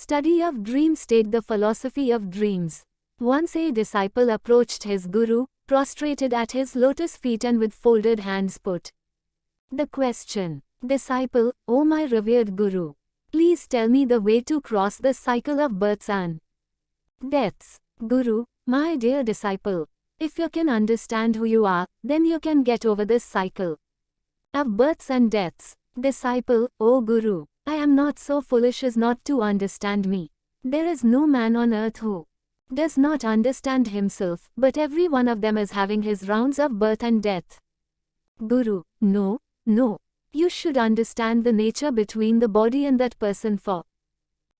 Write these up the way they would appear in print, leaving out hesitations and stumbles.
Study of dream state. The philosophy of dreams. Once a disciple approached his guru, prostrated at his lotus feet and with folded hands put the question, "Disciple, O my revered guru, please tell me the way to cross the cycle of births and deaths." Guru, my dear disciple, if you can understand who you are, then you can get over this cycle of births and deaths. Disciple, O Guru, I am not so foolish as not to understand me. There is no man on earth who does not understand himself, but every one of them is having his rounds of birth and death. Guru, no. You should understand the nature between the body and that person for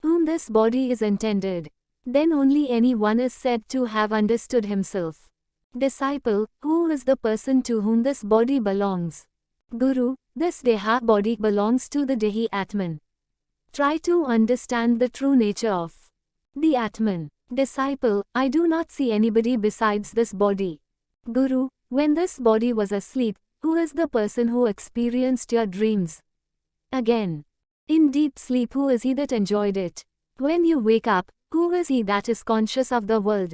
whom this body is intended. Then only anyone is said to have understood himself. Disciple, who is the person to whom this body belongs? Guru, this Deha body belongs to the Dehi Atman. Try to understand the true nature of the Atman. Disciple, I do not see anybody besides this body. Guru, when this body was asleep, who is the person who experienced your dreams? Again, in deep sleep, who is he that enjoyed it? When you wake up, who is he that is conscious of the world?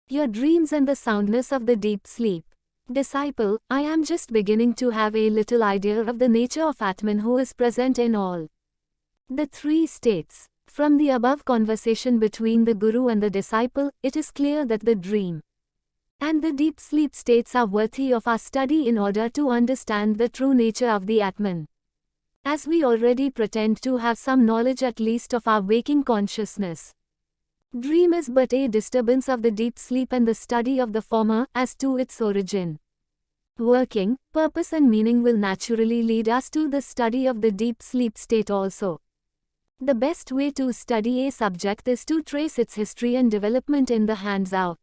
Your dreams and the soundness of the deep sleep. Disciple, I am just beginning to have a little idea of the nature of Atman who is present in all the three states. From the above conversation between the Guru and the disciple, it is clear that the dream and the deep sleep states are worthy of our study in order to understand the true nature of the Atman. As we already pretend to have some knowledge at least of our waking consciousness, dream is but a disturbance of the deep sleep, and the study of the former as to its origin, working, purpose and meaning will naturally lead us to the study of the deep sleep state also. The best way to study a subject is to trace its history and development in the hands of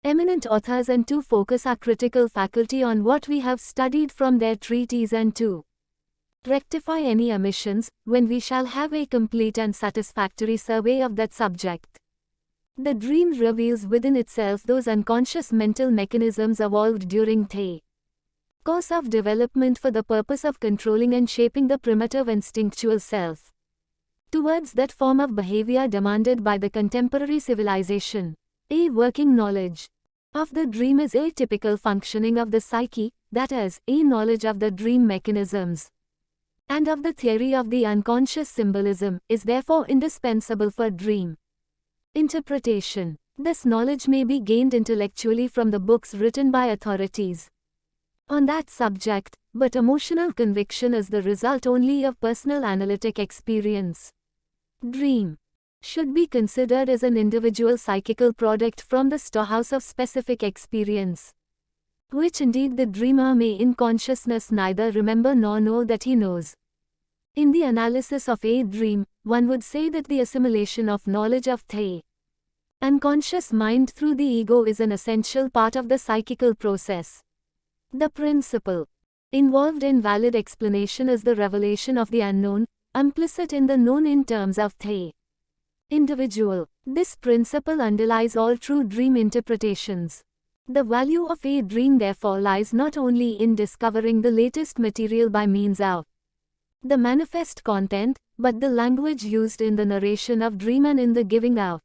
eminent authors, and to focus our critical faculty on what we have studied from their treatise, and to rectify any omissions when we shall have a complete and satisfactory survey of that subject. The dream reveals within itself those unconscious mental mechanisms evolved during the course of development for the purpose of controlling and shaping the primitive instinctual self towards that form of behavior demanded by the contemporary civilization. A working knowledge of the dream is a typical functioning of the psyche, that is, a knowledge of the dream mechanisms and of the theory of the unconscious symbolism is therefore indispensable for dream interpretation. This knowledge may be gained intellectually from the books written by authorities on that subject, but emotional conviction is the result only of personal analytic experience. Dream should be considered as an individual psychical product from the storehouse of specific experience, which indeed the dreamer may in consciousness neither remember nor know that he knows. In the analysis of a dream, one would say that the assimilation of knowledge of the unconscious mind through the ego is an essential part of the psychical process. The principle involved in valid explanation is the revelation of the unknown, implicit in the known in terms of the individual. This principle underlies all true dream interpretations. The value of a dream therefore lies not only in discovering the latest material by means of the manifest content, but the language used in the narration of dream and in the giving of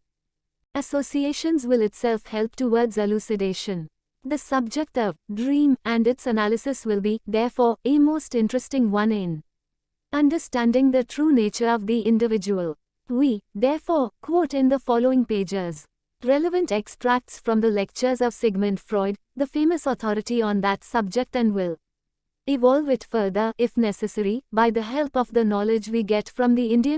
associations will itself help towards elucidation. The subject of dream and its analysis will be, therefore, a most interesting one in understanding the true nature of the individual. We, therefore, quote in the following pages relevant extracts from the lectures of Sigmund Freud, the famous authority on that subject, and will evolve it further, if necessary, by the help of the knowledge we get from the Indian